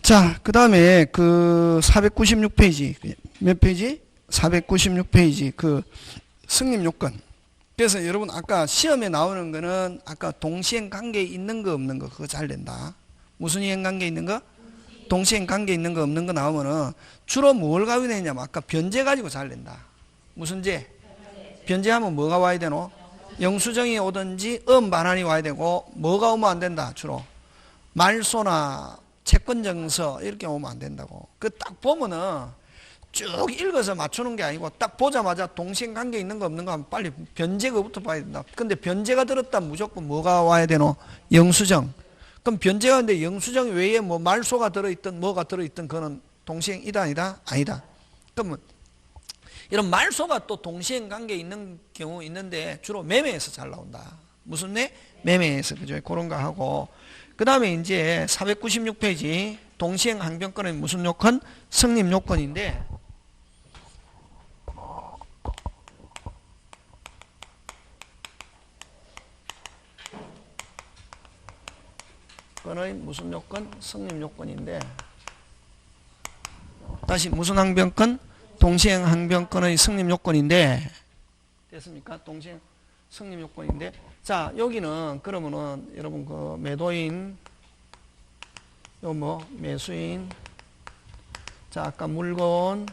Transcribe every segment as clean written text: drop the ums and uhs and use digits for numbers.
자, 그 다음에 그 496페이지. 몇 페이지? 496페이지. 그 승립 요건. 그래서 여러분 아까 시험에 나오는 거는 아까 동시행 관계 있는 거 없는 거 그거 잘 된다. 무슨 이행 관계 있는 거? 동시행 관계 있는 거 없는 거 나오면은 주로 뭘 가지고 되냐면 아까 변제 가지고 잘 된다. 무슨 제? 변제하면 뭐가 와야 되노? 영수증이 오든지 반환이 와야 되고 뭐가 오면 안 된다 주로? 말소나 채권증서 이렇게 오면 안 된다고. 그 딱 보면은 쭉 읽어서 맞추는 게 아니고 딱 보자마자 동시행 관계 있는 거 없는 거 하면 빨리 변제가부터 봐야 된다. 근데 변제가 들었다 무조건 뭐가 와야 되노? 영수증. 그럼 변제가 근데 영수증 외에 뭐 말소가 들어있든 뭐가 들어있든 그거는 동시행이다 아니다? 아니다. 그러면 이런 말소가 또 동시행 관계 있는 경우 있는데 주로 매매에서 잘 나온다. 무슨 매? 매매에서 그죠? 그런 거 하고 그 다음에 이제 496페이지 동시행 항변권은 무슨 요건? 성립 요건인데 그거는 무슨 요건? 성립 요건인데 다시 무슨 항변권? 동시행 항변권의 성립 요건인데 됐습니까? 동시행 성립 요건인데 자 여기는 그러면은 여러분 그 매도인 요 뭐 매수인 자 아까 물건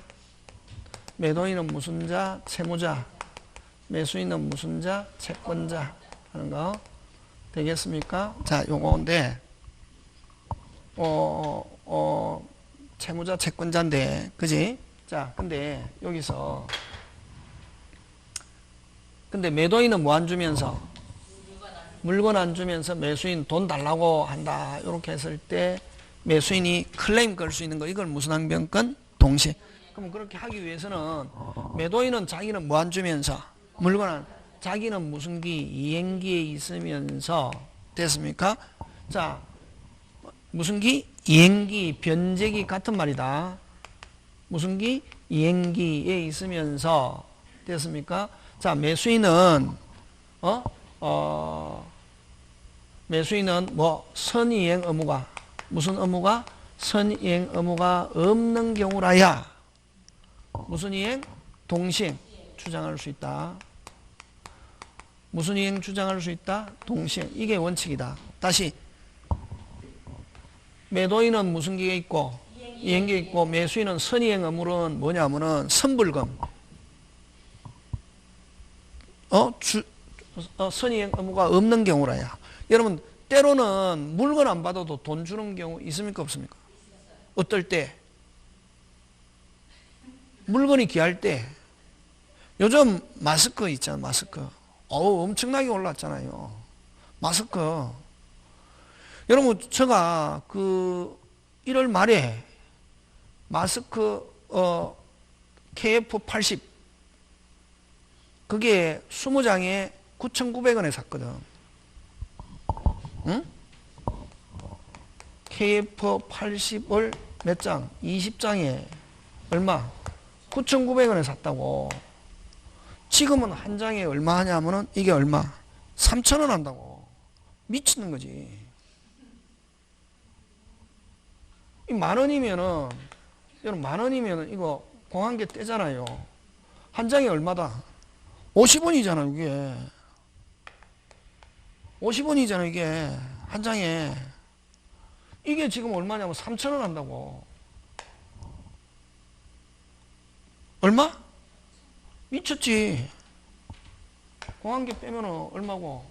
매도인은 무슨 자? 채무자 매수인은 무슨 자? 채권자 하는 거 되겠습니까? 자 요건데 채무자 채권자인데 그지? 자 근데 여기서 근데 매도인은 뭐 안 주면서 물건 안 주면서 매수인 돈 달라고 한다 이렇게 했을 때 매수인이 클레임 걸 수 있는 거 이걸 무슨 항변권? 동시에. 그럼 그렇게 하기 위해서는 매도인은 자기는 뭐 안 주면서 물건 자기는 무슨 기? 이행기에 있으면서 됐습니까? 자 무슨 기? 이행기 변제기 같은 말이다. 무슨 기? 이행기에 있으면서 됐습니까? 자 매수인은 매수인은 뭐 선이행 의무가 무슨 의무가? 선이행 의무가 없는 경우라야 무슨 이행? 동시행 주장할 수 있다. 무슨 이행 주장할 수 있다? 동시행. 이게 원칙이다. 다시 매도인은 무슨 기에 있고 이행기에 있고 매수인은 선이행 의무는 뭐냐면은 선불금 선이행 의무가 없는 경우라야. 여러분 때로는 물건 안 받아도 돈 주는 경우 있습니까 없습니까? 어떨 때? 물건이 귀할 때. 요즘 마스크 있잖아 마스크. 엄청나게 올랐잖아요. 마스크. 여러분 제가 그 1월 말에 마스크 KF80 그게 20장에 9,900원에 샀거든. 응? KF80을 몇 장? 20장에 얼마? 9,900원에 샀다고. 지금은 한 장에 얼마 하냐면은 이게 얼마? 3,000원 한다고. 미치는 거지. 이 10,000원이면은 여러분 10,000원이면은 이거 공항계 떼잖아요. 한 장에 얼마다? 50원이잖아 이게. 50원이잖아 이게 한 장에. 이게 지금 얼마냐면 3,000원 한다고. 얼마? 미쳤지. 공항계 빼면은 얼마고?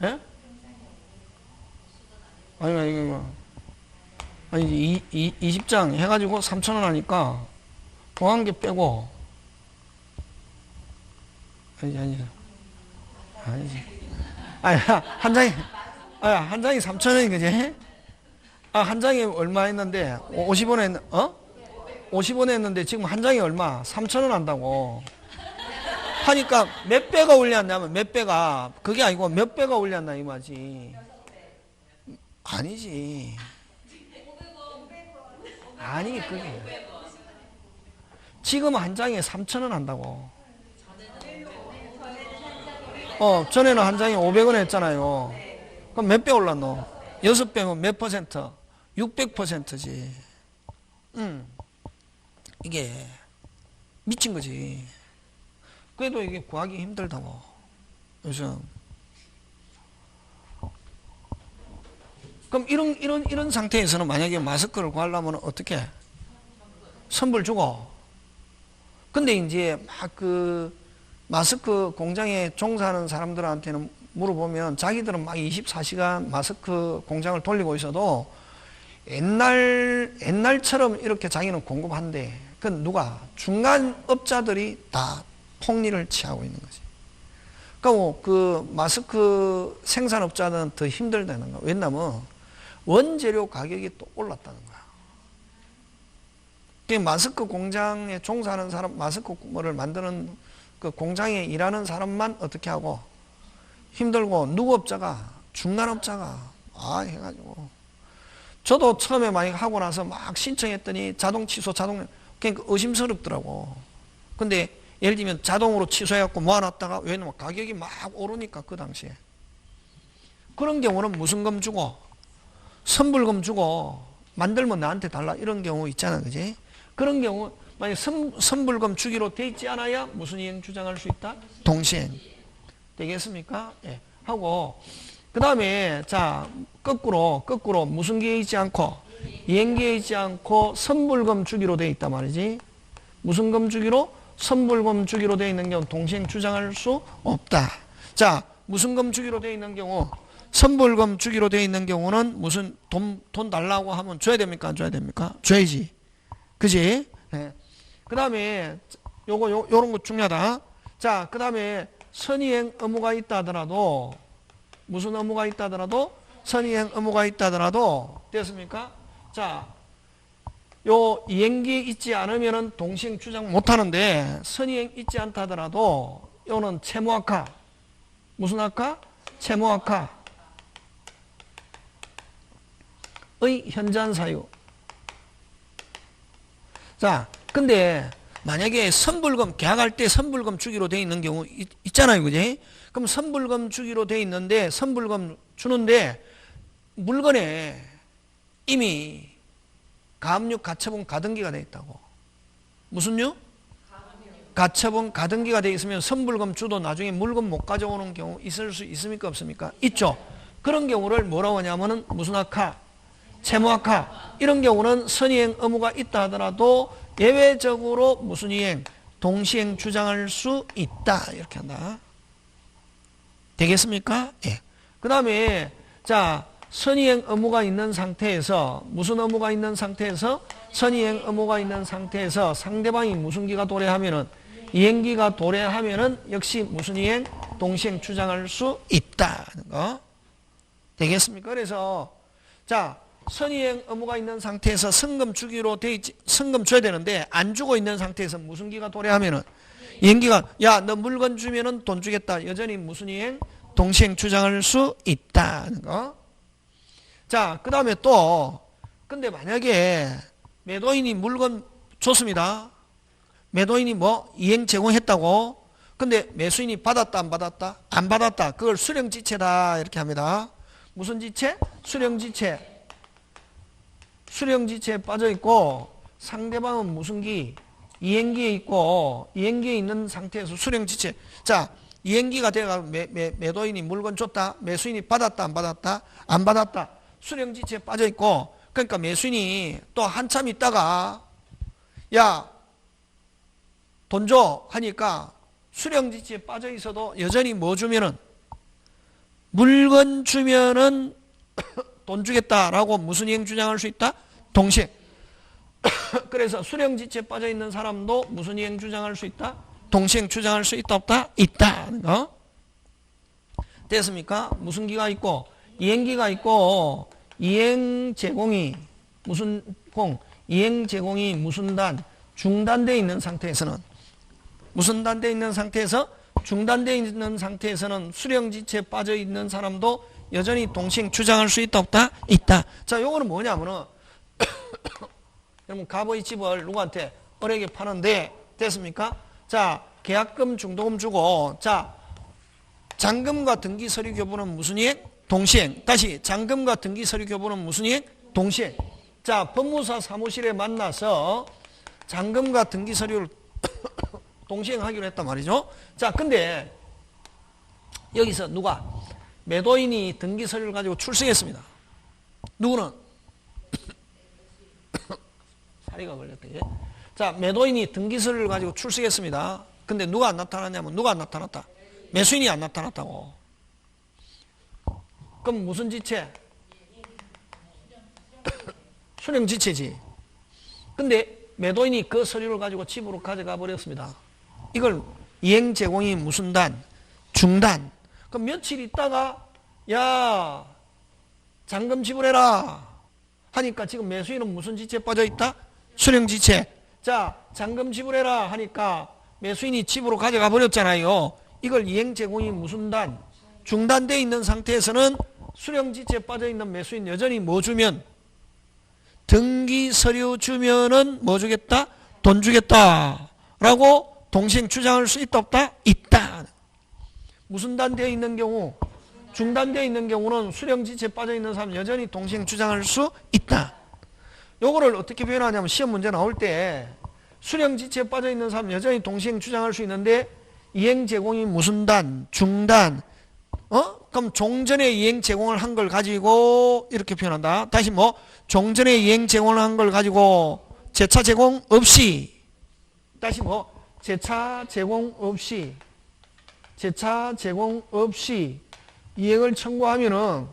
예? 아니 20장 해가지고 3,000원 하니까 공항계 빼고 아니지 한 장이 3,000원이 그지? 한 장이 얼마 했는데 50원 50원 했는데 지금 한 장이 얼마? 3,000원 한다고 하니까 몇 배가 올렸냐면 몇 배가 그게 아니고 몇 배가 올렸나 이 말이지. 아니지. 아니 그게 지금 한 장에 3,000원 한다고. 전에는 한 장에 500원 했잖아요. 그럼 몇 배 올랐노? 6배면 몇 퍼센트? 600%지. 이게 미친 거지. 그래도 이게 구하기 힘들다고. 요즘. 그럼 이런 상태에서는 만약에 마스크를 구하려면 어떻게? 선불 주고. 근데 이제 막 마스크 공장에 종사하는 사람들한테는 물어보면 자기들은 막 24시간 마스크 공장을 돌리고 있어도 옛날처럼 이렇게 자기는 공급한대. 그건 누가? 중간업자들이 다 폭리를 취하고 있는 거지. 그러니까 그 마스크 생산업자는 더 힘들다는 거야. 왜냐면 원재료 가격이 또 올랐다는 거야. 그 마스크 공장에 종사하는 사람, 마스크를 만드는 그 공장에 일하는 사람만 어떻게 하고 힘들고, 누구업자가, 중간업자가 해가지고. 저도 처음에 많이 하고 나서 막 신청했더니 자동 취소, 그러니까 의심스럽더라고. 근데 예를 들면 자동으로 취소해갖고 모아놨다가, 왜냐면 가격이 막 오르니까 그 당시에. 그런 경우는 무슨 금 주고, 선불금 주고, 만들면 나한테 달라, 이런 경우 있잖아, 그지? 그런 경우 만약 선불금 주기로 돼 있지 않아야 무슨 이행 주장할 수 있다? 동시행. 되겠습니까? 예. 하고, 그 다음에, 자, 거꾸로, 무슨 기에 있지 않고, 이행기에 있지 않고, 선불금 주기로 돼 있단 말이지. 무슨 금 주기로? 선불금 주기로 돼 있는 경우, 동시행 주장할 수 없다. 자, 무슨 금 주기로 돼 있는 경우, 선불금 주기로 돼 있는 경우는 무슨 돈 달라고 하면 줘야 됩니까? 안 줘야 됩니까? 줘야지. 그지? 네. 그 다음에, 요런 거 중요하다. 자, 그 다음에, 선이행 의무가 있다 하더라도, 무슨 의무가 있다 하더라도, 선이행 의무가 있다 하더라도, 됐습니까? 자, 요 이행기에 있지 않으면은 동시행 주장 못 하는데, 선이행 있지 않다 하더라도, 요는 채무학화. 무슨 학화? 채무학화. 의 현저한 사유. 자, 근데 만약에 선불금, 계약할 때 선불금 주기로 돼 있는 경우 있잖아요, 그지? 그럼 선불금 주기로 돼 있는데, 선불금 주는데, 물건에 이미 가압류, 가처분, 가등기가 돼 있다고. 무슨요? 가처분, 가등기가 돼 있으면 선불금 주도 나중에 물건 못 가져오는 경우 있을 수 있습니까? 없습니까? 있죠. 그런 경우를 뭐라고 하냐면은 무슨 학화? 채무학화. 이런 경우는 선이행 의무가 있다 하더라도 예외적으로 무슨 이행? 동시행 주장할 수 있다. 이렇게 한다. 되겠습니까? 예. 그 다음에, 자, 선이행 의무가 있는 상태에서, 무슨 의무가 있는 상태에서? 선이행 의무가 있는 상태에서 상대방이 무슨 기가 도래하면은, 이행기가 도래하면은 역시 무슨 이행? 동시행 주장할 수 있다는 거. 되겠습니까? 그래서, 자, 선이행 의무가 있는 상태에서 성금 주기로 돼 있지, 성금 줘야 되는데 안 주고 있는 상태에서 무슨 기가 도래하면은, 이행기가, 야, 너 물건 주면은 돈 주겠다. 여전히 무슨 이행? 동시행 주장할 수 있다는 거. 자, 그 다음에 또, 근데 만약에 매도인이 물건 줬습니다. 매도인이 이행 제공했다고. 근데 매수인이 받았다, 안 받았다? 안 받았다. 그걸 수령지체다. 이렇게 합니다. 무슨 지체? 수령지체. 수령지체에 빠져있고, 상대방은 무슨 기? 이행기에 있고, 이행기에 있는 상태에서 수령지체. 자, 이행기가 돼가 매도인이 물건 줬다. 매수인이 받았다, 안 받았다? 안 받았다. 수령지체에 빠져있고, 그러니까 매수인이 또 한참 있다가, 야, 돈 줘 하니까 수령지체에 빠져있어도 여전히 뭐 주면은, 물건 주면은 돈 주겠다라고 무슨 이행 주장할 수 있다? 동시행. 그래서 수령지체에 빠져있는 사람도 무슨 이행 주장할 수 있다? 동시행 주장할 수 있다, 없다? 있다. 됐습니까? 무슨 기가 있고, 이행기가 있고, 이행 제공이 무슨 공? 이행 제공이 무슨 단? 중단되어 있는 상태에서는, 무슨 단되어 있는 상태에서? 중단되어 있는 상태에서는 수령지체에 빠져있는 사람도 여전히 동시행 주장할 수 있다, 없다? 있다. 자, 요거는 뭐냐면은, 여러분, 갑의 집을 누구한테? 을에게 파는데, 됐습니까? 자, 계약금, 중도금 주고, 자, 잔금과 등기 서류 교부는 무슨 이행? 동시행. 다시 잔금과 등기 서류 교부는 무슨 이행? 동시행. 자, 법무사 사무실에 만나서 잔금과 등기 서류를 동시행하기로 했단 말이죠. 자, 근데 여기서 누가? 매도인이 등기 서류를 가지고 출석했습니다. 누구는? 사리가 걸렸다. 예? 자, 매도인이 등기 서류를 가지고 출석했습니다. 근데 누가 안 나타났냐면 누가 안 나타났다? 매수인이 안 나타났다고. 그럼 무슨 지체? 수령지체지. 근데 매도인이 그 서류를 가지고 집으로 가져가 버렸습니다. 이걸 이행 제공이 무슨 단? 중단. 그럼 며칠 있다가 야 잔금 지불해라 하니까 지금 매수인은 무슨 지체에 빠져 있다? 수령지체. 자, 잔금 지불해라 하니까 매수인이 집으로 가져가 버렸잖아요. 이걸 이행 제공이 무슨 단? 중단되어 있는 상태에서는 수령지체에 빠져 있는 매수인 여전히 뭐 주면? 등기 서류 주면은 뭐 주겠다? 돈 주겠다 라고 동시행 주장할 수 있다 없다? 있다. 무슨 단되어 있는 경우? 중단되어 있는 경우는 수령지체에 빠져 있는 사람 여전히 동시행 주장할 수 있다. 요거를 어떻게 표현하냐면 시험 문제 나올 때 수령지체에 빠져 있는 사람 여전히 동시행 주장할 수 있는데 이행 제공이 무슨 단? 중단. 그럼 종전에 이행 제공을 한 걸 가지고 이렇게 표현한다. 다시 뭐? 종전에 이행 제공을 한 걸 가지고 재차 제공 없이. 다시 뭐? 재차 제공 없이. 재차 제공 없이 이행을 청구하면은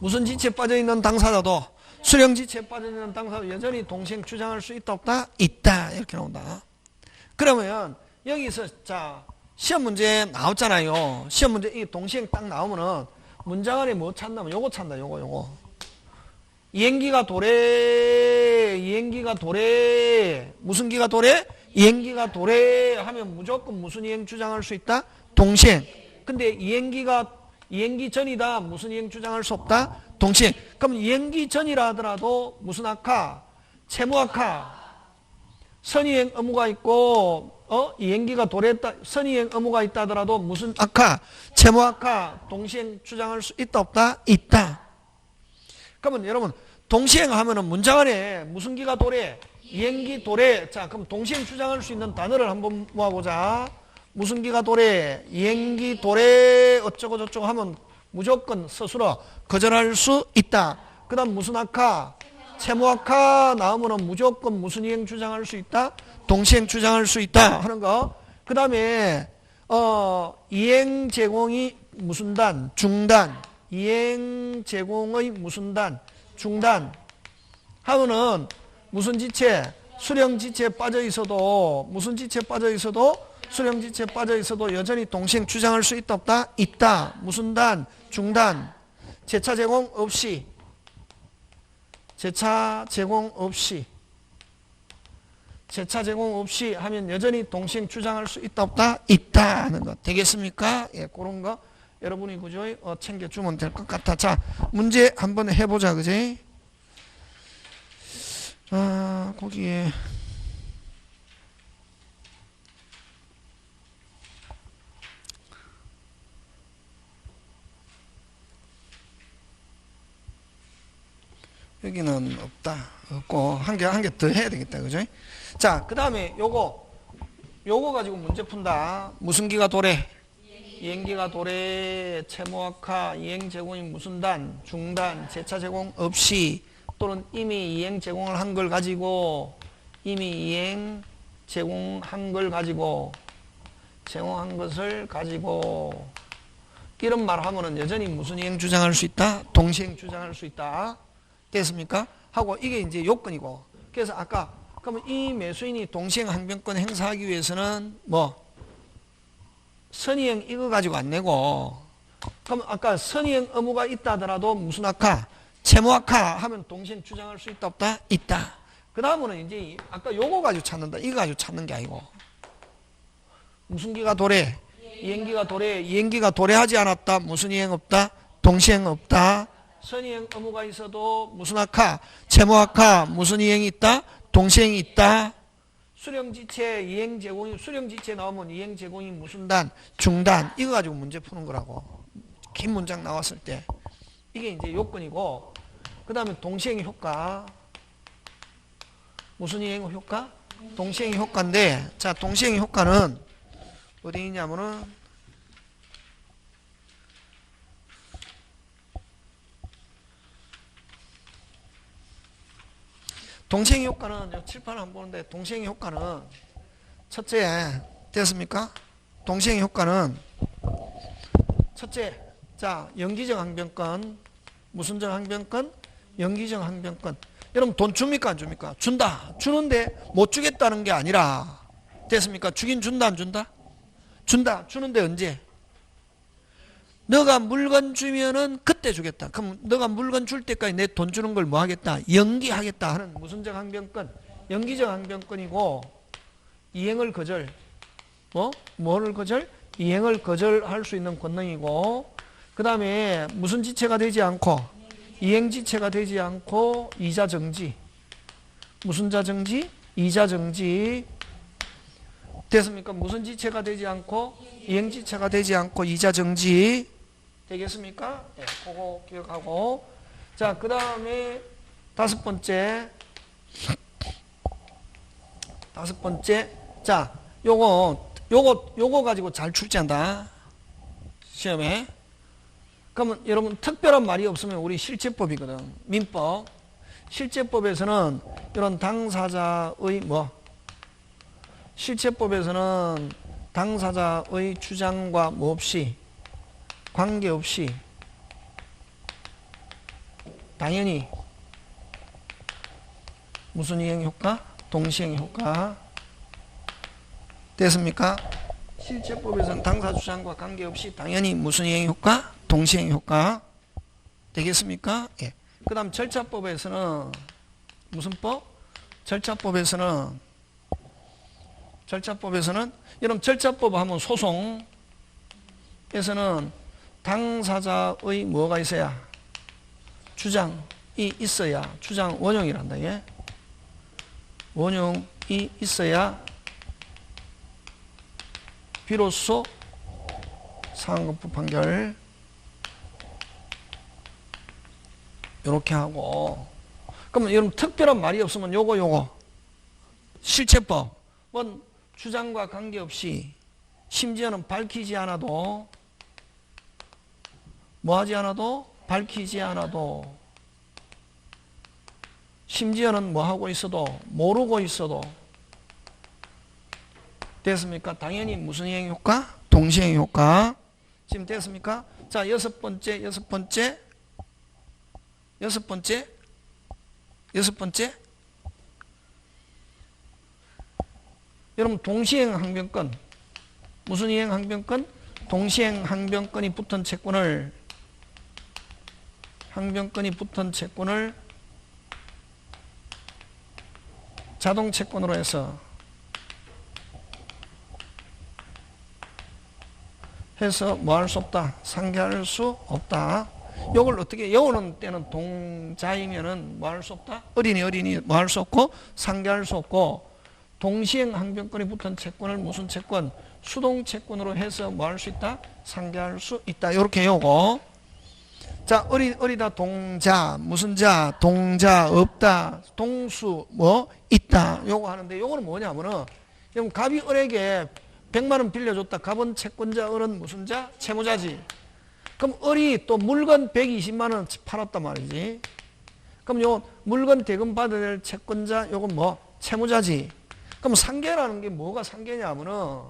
무슨 지체에 빠져 있는 당사자도 수령지체에 빠져 있는 당사자도 여전히 동시행 주장할 수 있다 없다? 있다. 이렇게 나온다. 그러면 여기서 자 시험 문제 나왔잖아요. 시험 문제 이 동시행 딱 나오면은 문장 안에 뭐 찾나면 요거 찾나 요거 이행기가 도래 무슨 기가 도래? 이행기가 도래 하면 무조건 무슨 이행 주장할 수 있다? 동시행. 근데 이행기 전이다 무슨 이행 주장할 수 없다? 동시행. 그럼 이행기 전이라 하더라도 무슨 악화? 채무악화. 선이행 의무가 있고 이행기가 도래했다 선이행 의무가 있다 하더라도 무슨 악화? 채무악화. 동시행 주장할 수 있다 없다? 있다. 그러면 여러분 동시행 하면은 문장 안에 무슨 기가 도래? 이행기 도래. 자, 그럼 동시행 주장할 수 있는 단어를 한번 모아보자. 무슨 기가 도래? 이행기 도래 어쩌고 저쩌고 하면 무조건 스스로 거절할 수 있다. 그 다음 무슨 악화? 채무악화 나오면은 무조건 무슨 이행 주장할 수 있다? 동시행 주장할 수 있다 하는 거. 그 다음에 이행 제공이 무슨 단? 중단. 이행 제공의 무슨 단? 중단 하면은 무슨 지체? 수령지체에 빠져 있어도 무슨 지체에 빠져 있어도 수령지체에 빠져 있어도 여전히 동시행 주장할 수 있다 없다? 있다. 무슨 단? 중단. 재차 제공 없이. 재차 제공 없이. 재차 제공 없이 하면 여전히 동시행 주장할 수 있다 없다? 있다 하는 거. 되겠습니까? 예, 그런 거 여러분이 그죠? 챙겨주면 될 것 같아. 자, 문제 한번 해보자, 그지? 거기에 여기는 없다. 없고 한 개 더 해야 되겠다, 그죠? 자, 그 다음에 요거 가지고 문제 푼다. 무슨 기가 도래? 이행기가 도래. 채무악화. 이행 제공이 무슨 단? 중단. 재차 제공 없이. 또는 이미 이행 제공을 한 걸 가지고 제공한 것을 가지고 이런 말 하면은 여전히 무슨 이행 주장할 수 있다? 동시행 주장할 수 있다. 됐습니까? 하고 이게 이제 요건이고. 그래서 아까 그러면 이 매수인이 동시행 항변권 행사하기 위해서는 뭐 선의행 이거 가지고 안 내고 그럼 아까 선의행 의무가 있다 하더라도 무슨 악화? 채무악화 하면 동시행 주장할 수 있다 없다? 있다. 그 다음은 이제 아까 요거 가지고 찾는다. 이거 가지고 찾는 게 아니고 무슨 기가 도래? 이행기가 도래. 이행기가 도래하지 않았다. 무슨 이행 없다? 동시행 없다. 선이행 의무가 있어도 무슨 악화? 채무악화. 무슨 이행이 있다? 동시행이 있다. 수령지체, 이행제공이, 수령지체 나오면 이행제공이 무슨 단? 중단. 이거 가지고 문제 푸는 거라고. 긴 문장 나왔을 때. 이게 이제 요건이고, 그 다음에 동시행의 효과. 무슨 이행 효과? 동시행의 효과인데, 자, 동시행의 효과는 어디 있냐면은, 동시행의 효과는 칠판 안 보는데 동시행의 효과는 첫째 됐습니까? 동시행의 효과는 첫째 자 연기적 항변권 무슨적 항변권? 연기적 항변권. 여러분 돈 줍니까 안 줍니까? 준다. 주는데 못 주겠다는 게 아니라 됐습니까? 주긴 준다 안 준다? 준다. 주는데 언제? 너가 물건 주면은 그때 주겠다. 그럼 너가 물건 줄 때까지 내 돈 주는 걸 뭐 하겠다? 연기하겠다 하는 무슨적 항변권? 연기적 항변권이고 이행을 거절. 뭐를 거절? 이행을 거절할 수 있는 권능이고 그 다음에 무슨 지체가 되지 않고 이행 지체가 되지 않고 이자 정지. 무슨 자 정지? 이자 정지. 됐습니까? 무슨 지체가 되지 않고 이행 지체가 되지 않고 이자 정지. 되겠습니까? 네, 그거 기억하고. 자, 그 다음에 다섯 번째. 자, 요거 가지고 잘 출제한다. 시험에. 그러면 여러분 특별한 말이 없으면 우리 실제법이거든. 민법. 실제법에서는 이런 당사자의 실제법에서는 당사자의 주장과 뭐 없이 관계없이 당연히 무슨 이행 효과? 동시행 효과. 됐습니까? 실제법에서는 당사 주장과 관계없이 당연히 무슨 이행 효과? 동시행 효과. 되겠습니까? 예. 그 다음 절차법에서는 무슨 법? 절차법에서는 여러분 절차법 하면 소송에서는 당사자의 뭐가 있어야? 주장이 있어야 주장 원용이란다. 예? 원용이 있어야 비로소 상급부 판결 이렇게 하고. 그러면 여러분 특별한 말이 없으면 요거 실체법은 주장과 관계없이 심지어는 밝히지 않아도 뭐하지 않아도 밝히지 않아도 심지어는 뭐하고 있어도 모르고 있어도 됐습니까? 당연히 무슨 이행 효과? 동시행 효과. 지금 됐습니까? 자, 여섯 번째 여러분 동시행 항변권. 무슨 이행 항변권? 동시행 항변권이 붙은 채권을 자동 채권으로 해서 뭐 할 수 없다. 상계할 수 없다. 요걸 어떻게, 여우는 때는 동자이면은 뭐 할 수 없다? 어린이 뭐 할 수 없고 상계할 수 없고 동시행 항변권이 붙은 채권을 무슨 채권? 수동 채권으로 해서 뭐 할 수 있다? 상계할 수 있다. 요렇게 요거. 자, 어리다 동자, 무슨 자, 동자, 없다, 동수, 뭐, 있다. 요거 하는데, 요거는 뭐냐면은, 그럼 갑이 을에게 100만원 빌려줬다. 갑은 채권자, 을은 무슨 자? 채무자지. 그럼 을이 또 물건 120만원 팔았단 말이지. 그럼 요 물건 대금 받아야 될 채권자, 요건 뭐? 채무자지. 그럼 상계라는 게 뭐가 상계냐면은,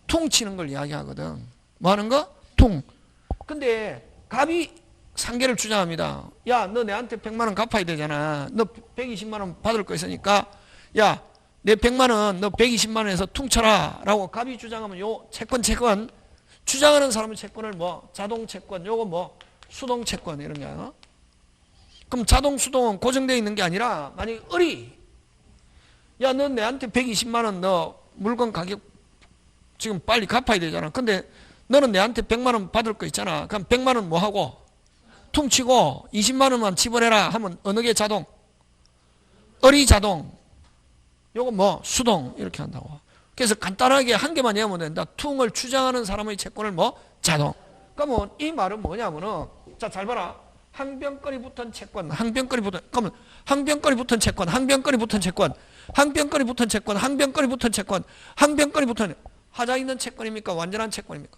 퉁치는 걸 이야기하거든. 뭐 하는 거? 퉁. 근데, 갑이 상계를 주장합니다. 야, 너 내한테 100만원 갚아야 되잖아. 너 120만원 받을 거 있으니까, 야, 내 100만원 너 120만원에서 퉁쳐라. 라고 갑이 주장하면 요 채권, 주장하는 사람의 채권을 뭐, 자동 채권, 요거 뭐, 수동 채권, 이런 거야. 그럼 자동, 수동은 고정되어 있는 게 아니라, 만약 을이, 야, 너 내한테 120만원 너 물건 가격 지금 빨리 갚아야 되잖아. 근데 너는 내한테 100만원 받을 거 있잖아. 그럼 100만원 뭐 하고? 퉁치고 20만원만 집어내라 하면 어느 게 자동? 을이 자동. 요거 뭐 수동 이렇게 한다고. 그래서 간단하게 한 개만 외우면 된다. 퉁을 주장하는 사람의 채권을 뭐 자동. 그러면 이 말은 뭐냐면은 자 잘 봐라. 항변권이 붙은 채권, 항변권이 붙은 그러면 항변권이 붙은 채권, 항변권이 붙은 채권, 항변권이 붙은 채권, 항변권이 붙은 채권, 항변권이 붙은 하자 있는 채권입니까? 완전한 채권입니까?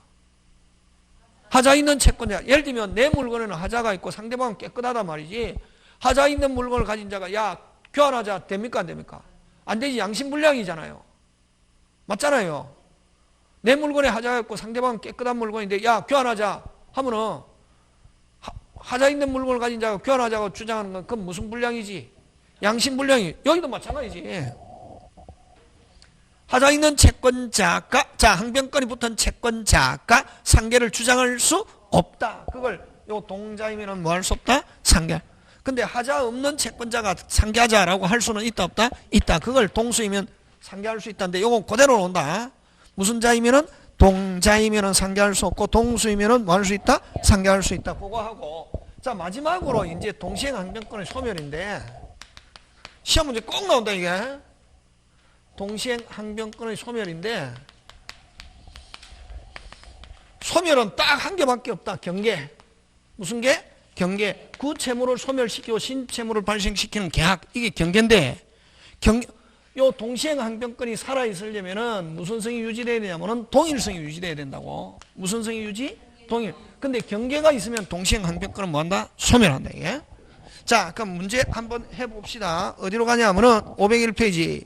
하자 있는 채권이야. 예를 들면 내 물건에는 하자가 있고 상대방은 깨끗하단 말이지. 하자 있는 물건을 가진 자가 야 교환하자 됩니까? 안 됩니까? 안 되지. 양심불량이잖아요. 맞잖아요. 내 물건에 하자가 있고 상대방은 깨끗한 물건인데 야 교환하자 하면은 하자 있는 물건을 가진 자가 교환하자고 주장하는 건 그건 무슨 불량이지? 양심불량이. 여기도 마찬가지지. 하자 있는 채권자가 자 항변권이 붙은 채권자가 상계를 주장할 수 없다. 그걸 요 동자이면은 뭐 할 수 없다? 상계. 근데 하자 없는 채권자가 상계하자라고 할 수는 있다 없다? 있다. 그걸 동수이면 상계할 수 있다는데 요건 그대로 온다. 무슨 자이면은 동자이면은 상계할 수 없고 동수이면은 뭐 할 수 있다? 상계할 수 있다. 그거 하고 자 마지막으로 이제 동시행 항변권의 소멸인데 시험 문제 꼭 나온다 이게. 동시행 항변권의 소멸인데 소멸은 딱 한 개밖에 없다. 경계. 무슨 개? 경계. 구채무를 소멸시키고 신채무를 발생시키는 계약. 이게 경계인데 요 동시행 항변권이 살아있으려면은 무슨 성이 유지돼야 되냐면은 동일성이 유지돼야 된다고. 무슨 성이 유지? 동일. 근데 경계가 있으면 동시행 항변권은 뭐 한다? 소멸한다 이게. 자 그럼 문제 한번 해봅시다. 어디로 가냐면은 501페이지.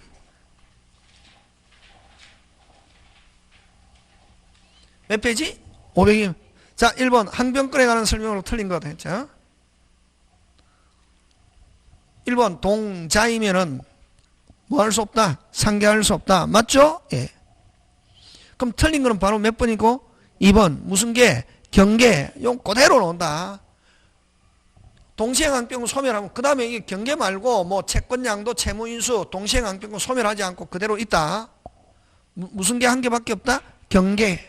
몇 페이지? 500임. 자, 1번 항변권에 관한 설명으로 틀린 것 같았죠. 1번 동자이면은 뭐 할 수 없다? 상계할 수 없다. 맞죠? 예. 그럼 틀린 거는 바로 몇 번이고? 2번 무슨 계? 경계. 용 그대로 나온다. 동시행 항변권 소멸하면 그 다음에 이 경계 말고 뭐 채권양도 채무인수 동시행 항변권 소멸하지 않고 그대로 있다. 무슨 계 한 개밖에 없다? 경계.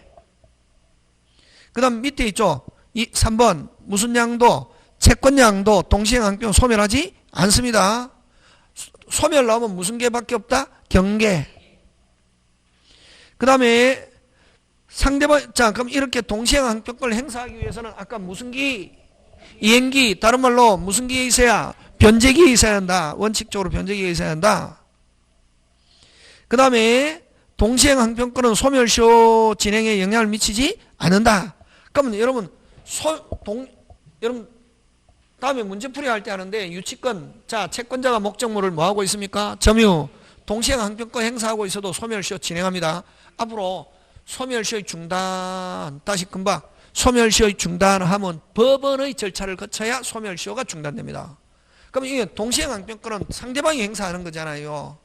그 다음 밑에 있죠. 3번 무슨 양도 채권양도 동시행 항변권 소멸하지 않습니다. 소멸 나오면 무슨 계밖에 없다? 경계. 그 다음에 상대방 자 그럼 이렇게 동시행 항변권을 행사하기 위해서는 아까 무슨 기? 이행기. 다른 말로 무슨 기에 있어야? 변제기에 있어야 한다. 원칙적으로 변제기에 있어야 한다. 그 다음에 동시행 항변권은 소멸시효 진행에 영향을 미치지 않는다. 그러면 여러분 여러분 다음에 문제풀이 할 때 하는데 유치권 자 채권자가 목적물을 뭐 하고 있습니까? 점유 동시행 항변권 행사하고 있어도 소멸시효 진행합니다. 앞으로 소멸시효의 중단 다시 금방 소멸시효의 중단하면 법원의 절차를 거쳐야 소멸시효가 중단됩니다. 그럼 이게 동시행 항변권은 상대방이 행사하는 거잖아요.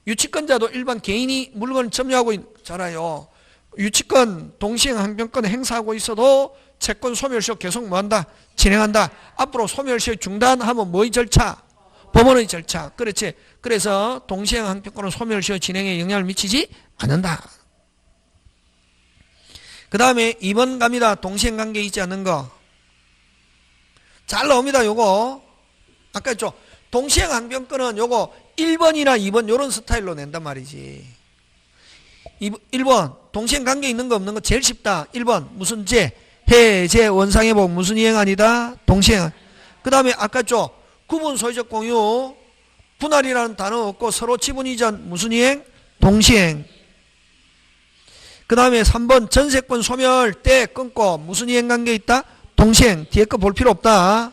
유치권자도 일반 개인이 물건을 점유하고 있잖아요. 유치권 동시행 항변권 행사하고 있어도 채권 소멸시효 계속 뭐한다? 진행한다. 앞으로 소멸시효 중단하면 뭐의 절차? 법원의 절차. 그렇지. 그래서 동시행 항변권은 소멸시효 진행에 영향을 미치지 않는다. 그 다음에 2번 갑니다. 동시행 관계 있지 않는 거. 잘 나옵니다. 요거. 아까 했죠. 동시행 항변권은 요거 1번이나 2번 요런 스타일로 낸단 말이지. 1번 동시행 관계 있는 거 없는 거 제일 쉽다. 1번 무슨 제? 해제 원상회복 무슨 이행 아니다? 동시행. 그 다음에 아까 했죠. 구분 소유적 공유 분할이라는 단어 없고 서로 지분 이전 무슨 이행? 동시행. 그 다음에 3번 전세권 소멸 때 끊고 무슨 이행관계 있다? 동시행. 뒤에 거 볼 필요 없다.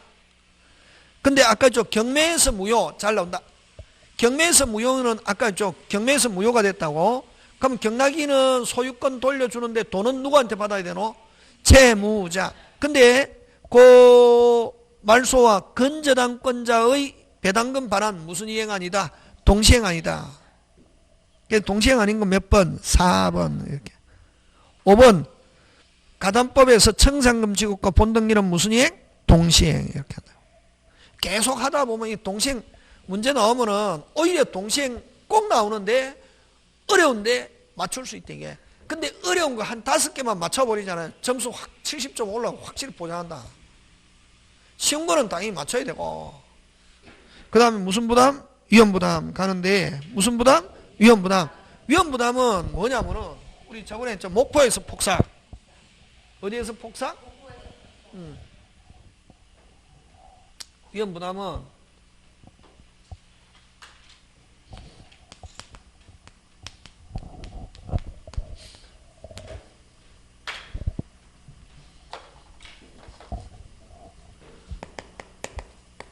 근데 아까 저 경매에서 무효 잘 나온다. 경매에서 무효는 아까 저 경매에서 무효가 됐다고. 그럼 경락인은 소유권 돌려주는데 돈은 누구한테 받아야 되노? 채무자. 근데 그 말소와 근저당권자의 배당금 반환 무슨 이행 아니다? 동시행 아니다. 동시행 아닌 건 몇 번? 4번 이렇게. 5번 가담법에서 청산금 지급과 본등기는 무슨 이행? 동시행 이렇게 한다. 계속 하다 보면 이 동시행 문제 나오면은 오히려 동시행 꼭 나오는데 어려운데 맞출 수 있다 이게. 근데 어려운 거 한 5개만 맞춰버리잖아요. 점수 확 70점 올라가고 확실히 보장한다. 쉬운 거는 당연히 맞춰야 되고. 그 다음에 무슨 부담? 위험부담 가는데 무슨 부담? 위험부담. 위험부담은 뭐냐면은 우리 저번에 했죠. 목포에서 폭삭. 어디에서 폭삭? 위험부담은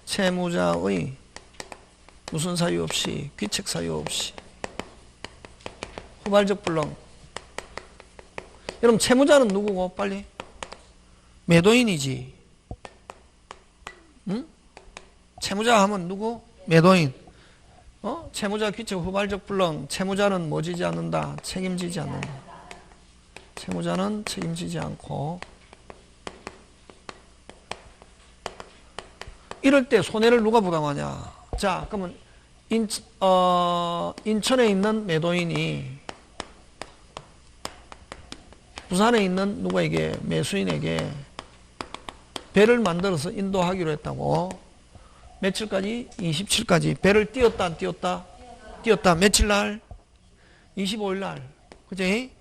채무자의 무슨 사유 없이, 귀책 사유 없이 후발적 불능. 여러분 채무자는 누구고? 빨리. 매도인이지. 응? 채무자 하면 누구? 매도인. 채무자 귀책 후발적 불능. 채무자는 뭐 지지 않는다? 책임지지 않는다. 채무자는 책임지지 않고. 이럴 때 손해를 누가 부담하냐? 자, 그러면 인천에 있는 매도인이 부산에 있는 누구에게, 매수인에게 배를 만들어서 인도하기로 했다고. 며칠까지? 27까지. 배를 띄웠다 안 띄웠다? 띄웠다. 며칠 날? 25일 날. 그지?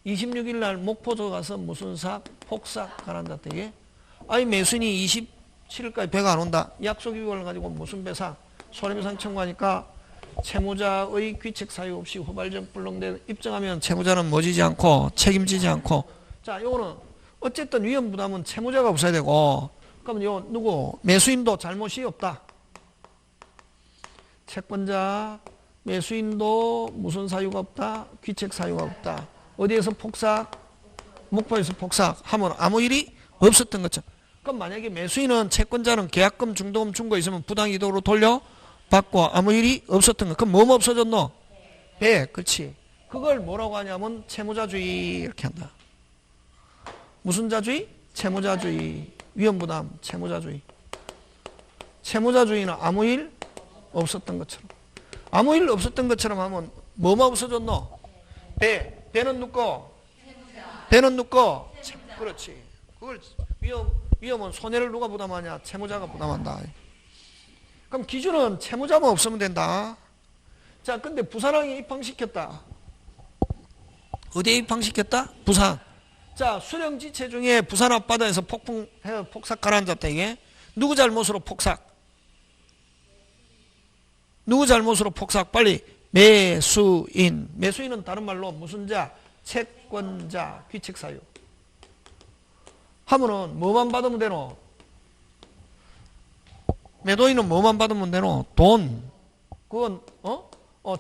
26일 날 목포조 가서 무슨 삭? 폭삭 가란다 되게. 아니 매수인이 27일까지 배가 안 온다. 약속 위반을 가지고 무슨 배상? 손해배상 청구하니까 채무자의 귀책 사유 없이 후발적 불능된 입증하면 채무자는 뭐지지 않고 책임지지 않고. 자, 요거는 어쨌든 위험부담은 채무자가 없어야 되고. 그러면 요 누구? 매수인도 잘못이 없다. 채권자, 매수인도 무슨 사유가 없다? 귀책 사유가 없다. 어디에서 폭삭? 목포에서 폭삭 하면 아무 일이 없었던 것처럼. 그럼 만약에 매수인은 채권자는 계약금, 중도금 준 거 있으면 부당이득으로 돌려 받고 아무 일이 없었던 거. 그럼 뭐뭐 없어졌노? 배. 그렇지. 그걸 뭐라고 하냐면 채무자주의 이렇게 한다. 무슨 자주의? 채무자주의. 위험부담. 채무자주의. 채무자주의는 아무 일 없었던 것처럼. 아무 일 없었던 것처럼 하면 뭐뭐 없어졌노? 배. 배는 누구? 배는 누구? 그렇지. 그걸 위험은 손해를 누가 부담하냐? 채무자가 부담한다. 그럼 기준은 채무자만 없으면 된다. 자, 근데 부산항에 입항시켰다. 어디에 입항시켰다? 부산. 자, 수령지체 중에 부산 앞바다에서 폭삭 가라앉았다 이게. 누구 잘못으로 폭삭? 누구 잘못으로 폭삭? 빨리. 매수인. 매수인은 다른 말로 무슨 자? 채권자. 귀책사유. 하면은 뭐만 받으면 되노? 매도인은 뭐만 받으면 되노? 돈. 그건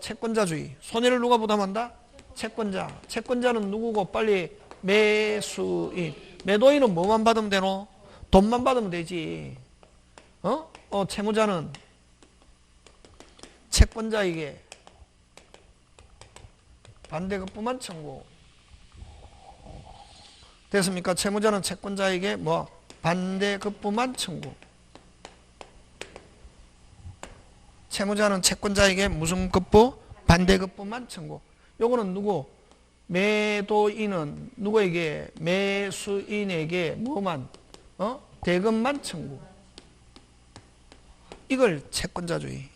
채권자주의. 손해를 누가 부담한다? 채권자. 채권자는 누구고? 빨리 매수인. 매도인은 뭐만 받으면 되노? 돈만 받으면 되지. 채무자는 채권자에게 반대급부만 청구. 됐습니까? 채무자는 채권자에게 뭐 반대급부만 청구. 채무자는 채권자에게 무슨 급부? 반대급부만 청구. 요거는 누구? 매도인은 누구에게? 매수인에게 뭐만? 대금만 청구. 이걸 채권자주의.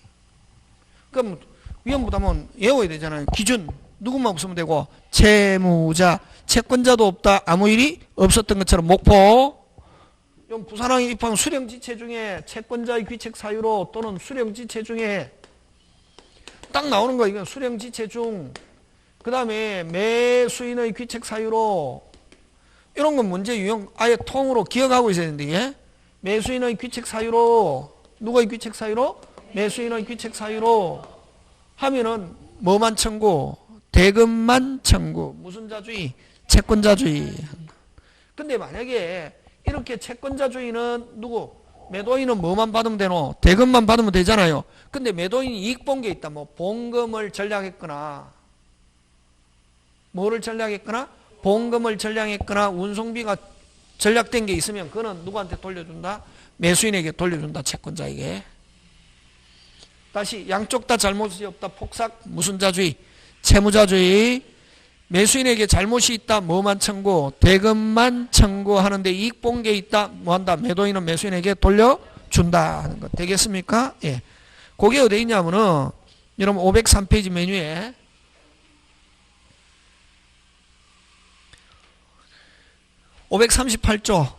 그럼 위험부담은 외워야 되잖아요. 기준 누구만 없으면 되고 채무자, 채권자도 없다. 아무 일이 없었던 것처럼 목포. 부산항에 입항 수령지체 중에 채권자의 귀책 사유로 또는 수령지체 중에 딱 나오는 거 이건 수령지체 중. 그 다음에 매수인의 귀책 사유로 이런 건 문제 유형 아예 통으로 기억하고 있어야 되는데 이게 매수인의 귀책 사유로 누구의 귀책 사유로? 매수인의 귀책 사유로 하면은 뭐만 청구? 대금만 청구. 무슨 자주의? 채권자주의. 근데 만약에 이렇게 채권자주의는 누구? 매도인은 뭐만 받으면 되노? 대금만 받으면 되잖아요. 근데 매도인이 이익 본 게 있다. 뭐 본금을 전략했거나 뭐를 전략했거나 본금을 전략했거나 운송비가 전략된 게 있으면 그거는 누구한테 돌려준다? 매수인에게 돌려준다. 채권자에게. 다시 양쪽 다 잘못이 없다. 폭삭 무슨 자주의? 채무자주의. 매수인에게 잘못이 있다. 뭐만 청구? 대금만 청구하는데 이익 본 게 있다. 뭐한다? 매도인은 매수인에게 돌려준다 하는 것. 되겠습니까? 예. 그게 어디 있냐면은 여러분 503페이지 메뉴에 538조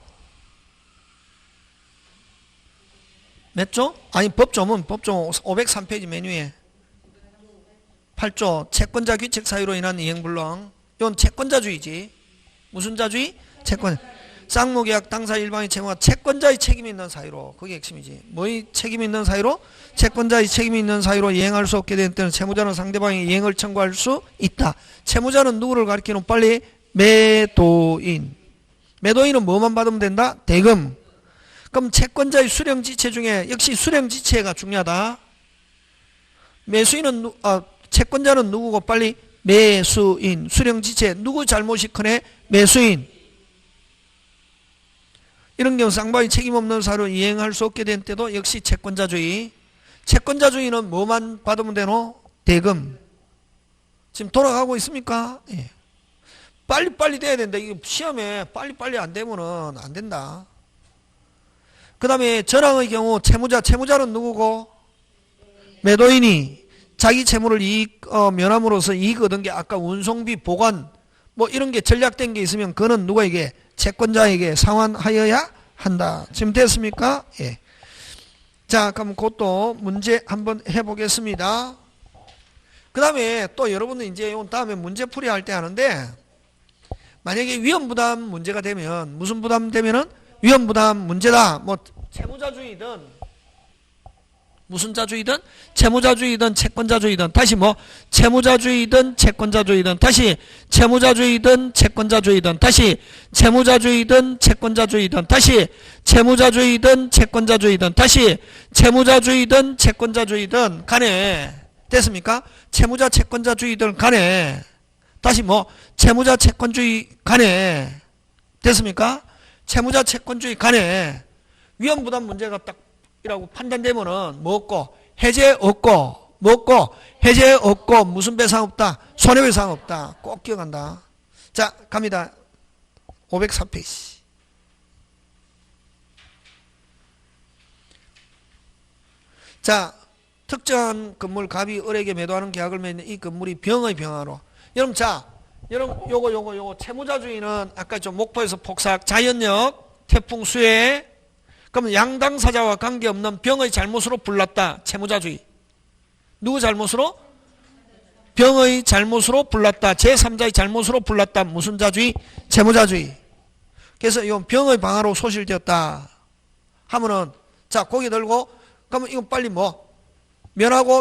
몇 조? 아니 법조문 503페이지 메뉴에 8조 채권자 귀책 사유로 인한 이행불능. 이건 채권자주의지. 무슨 자주의? 채권. 쌍무계약 당사 일방의 채무가 채권자의 책임이 있는 사유로. 그게 핵심이지. 뭐의 책임이 있는 사유로? 채권자의 책임이 있는 사유로 이행할 수 없게 된 때는 채무자는 상대방의 이행을 청구할 수 있다. 채무자는 누구를 가리키는 빨리 매도인. 매도인은 뭐만 받으면 된다? 대금. 그럼 채권자의 수령지체 중에 역시 수령지체가 중요하다. 매수인은 채권자는 누구고 빨리 매수인. 수령지체 누구 잘못이 크네? 매수인. 이런 경우 쌍방이 책임 없는 사유로 이행할 수 없게 된 때도 역시 채권자주의. 채권자주의는 뭐만 받으면 되노? 대금. 지금 돌아가고 있습니까? 예. 빨리빨리 돼야 된다. 이거 시험에 빨리빨리 안 되면은 안 된다. 그 다음에 전항의 경우 채무자는 누구고? 매도인이 자기 채무를 면함으로써 이익 얻은 게 아까 운송비, 보관 뭐 이런 게 전략된 게 있으면 그거는 누구에게? 채권자에게 상환하여야 한다. 지금 됐습니까? 예. 자, 그럼 그것도 문제 한번 해보겠습니다. 그 다음에 또 여러분은 이제 다음에 문제풀이 할 때 하는데, 만약에 위험부담 문제가 되면, 무슨 부담 되면은 위험부담 문제다. 뭐 채무자주의든 무슨 자주의든 채무자주의든 채권자주의든 다시 뭐 채무자주의든 채권자주의든 다시 채무자주의든 채권자주의든 다시 채무자주의든 채권자주의든 다시 채무자주의든 채권자주의든 다시 채무자주의든 채권자주의든 간에 됐습니까? 채무자 채권자주의든 간에 다시 뭐 채무자 채권주의 간에 됐습니까? 채무자 채권주의 간에 위험부담 문제가 딱 이라고 판단되면은 뭐 없고 해제 없고 뭐 없고 해제 없고 무슨 배상 없다? 손해배상 없다. 꼭 기억한다. 자, 갑니다. 504페이지. 자, 특정한 건물 갑이 을에게 매도하는 계약을 맺는 이 건물이 병의 병화로. 여러분, 자, 여러분 요거 채무자주의는 아까 좀 목포에서 폭삭 자연력 태풍 수해. 그러면 양당사자와 관계없는 병의 잘못으로 불났다. 채무자주의. 누구 잘못으로? 병의 잘못으로 불났다. 제3자의 잘못으로 불났다. 무슨 자주의? 채무자주의. 그래서 이건 병의 방화로 소실되었다 하면은, 자, 고개 들고, 그러면 이건 빨리 뭐? 면하고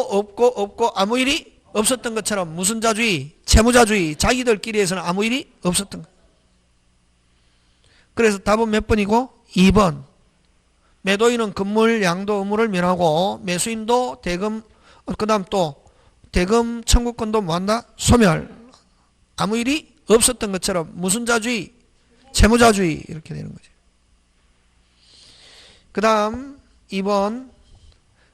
없고 아무 일이 없었던 것처럼 무슨 자주의? 채무자주의. 자기들끼리 해서는 아무 일이 없었던 것. 그래서 답은 몇 번이고? 2번. 매도인은 건물 양도 의무를 면하고 매수인도 대금 그 다음 또 대금 청구권도 뭐한다? 소멸. 아무 일이 없었던 것처럼 무슨 자주의? 채무자주의. 이렇게 되는 거죠. 그 다음 2번.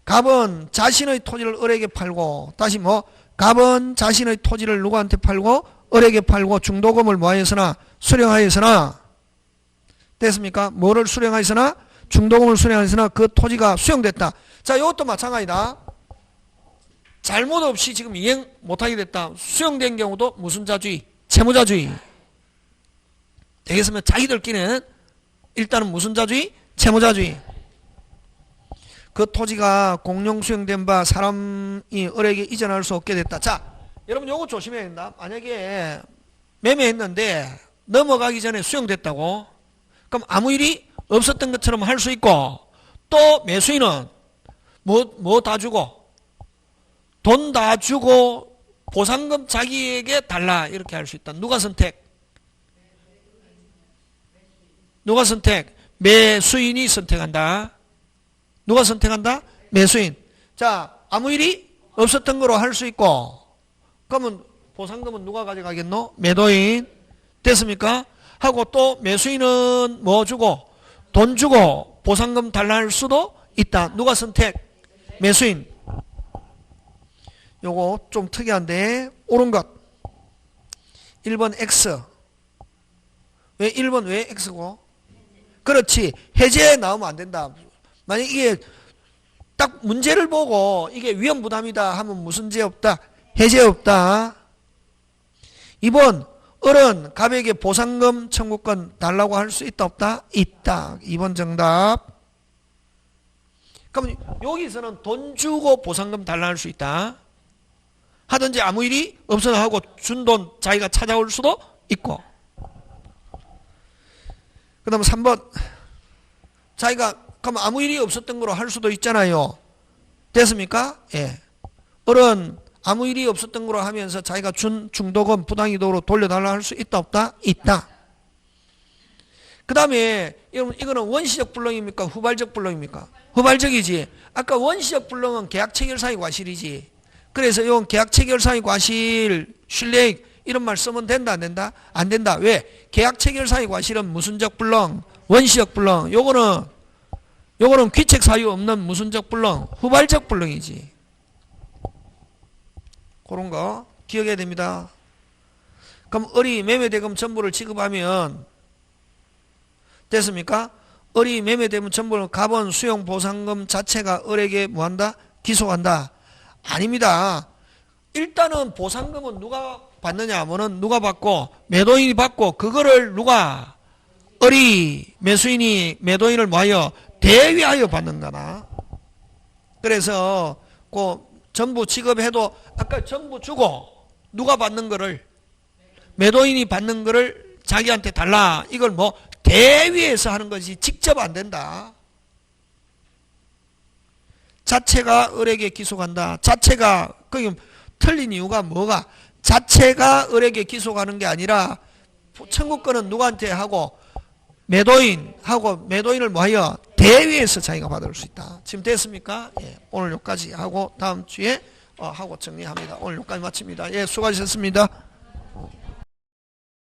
갑은 자신의 토지를 을에게 팔고 다시 뭐 갑은 자신의 토지를 누구한테 팔고 을에게 팔고 중도금을 뭐하였으나 수령하였으나 됐습니까? 뭐를 수령하였으나 중도금을 수령하였으나 그 토지가 수용됐다. 자, 이것도 마찬가지다. 잘못 없이 지금 이행 못하게 됐다. 수용된 경우도 무슨 자주의? 채무자주의. 되겠으면 자기들끼리는 일단은 무슨 자주의? 채무자주의. 그 토지가 공용 수용된 바 사람이 을에게 이전할 수 없게 됐다. 자, 여러분 요거 조심해야 된다. 만약에 매매했는데 넘어가기 전에 수용됐다고? 그럼 아무 일이 없었던 것처럼 할 수 있고, 또 매수인은 뭐 다 주고 돈 다 주고 보상금 자기에게 달라 이렇게 할 수 있다. 누가 선택? 누가 선택? 매수인이 선택한다. 누가 선택한다? 매수인. 자, 아무 일이 없었던 거로 할 수 있고, 그러면 보상금은 누가 가져가겠노? 매도인. 됐습니까? 하고 또 매수인은 뭐 주고 돈 주고 보상금 달라 할 수도 있다. 누가 선택? 매수인. 요거 좀 특이한데 옳은 것 1번 X. 왜 1번 왜 X고? 그렇지. 해제 나오면 안 된다. 만약 이게 딱 문제를 보고 이게 위험부담이다 하면 무슨 죄 없다? 해제 없다. 2번 을은 갑에게 보상금 청구권 달라고 할 수 있다 없다? 있다. 2번 정답. 그럼 여기서는 돈 주고 보상금 달라 할 수 있다. 하든지 아무 일이 없어서 하고 준 돈 자기가 찾아올 수도 있고. 그 다음 3번 자기가 그럼 아무 일이 없었던 거로 할 수도 있잖아요. 됐습니까? 예. 을은 아무 일이 없었던 거로 하면서 자기가 준 중도금 부당이도로 돌려달라 할 수 있다 없다? 있다. 그 다음에 이거는 원시적 불능입니까? 후발적 불능입니까? 후발적이지. 아까 원시적 불능은 계약 체결사의 과실이지. 그래서 이건 계약 체결사의 과실, 신뢰익 이런 말 쓰면 된다 안 된다? 안 된다. 왜? 계약 체결사의 과실은 무슨적 불능, 원시적 불능. 요거는 귀책 사유 없는 무슨적 불능, 후발적 불능이지. 그런 거 기억해야 됩니다. 그럼 을이 매매대금 전부를 지급하면 됐습니까? 을이 매매대금 전부를 갑은 수용 보상금 자체가 을에게 뭐한다? 기소한다. 아닙니다. 일단은 보상금은 누가 받느냐 하면은 누가 받고 매도인이 받고 그거를 누가 을이 매수인이 매도인을 뭐하여 대위하여 받는 거나. 그래서 그 전부 지급해도 아까 전부 주고 누가 받는 거를 매도인이 받는 거를 자기한테 달라. 이걸 뭐 대위에서 하는 것이 직접 안 된다. 자체가 을에게 기소간다. 자체가 그게 틀린 이유가 뭐가? 자체가 을에게 기소가는 게 아니라 청구권은 누구한테 하고 매도인하고 매도인을 뭐하여 대위에서 자기가 받을 수 있다. 지금 됐습니까? 예, 오늘 여기까지 하고 다음 주에 하고 정리합니다. 오늘 여기까지 마칩니다. 예, 수고하셨습니다.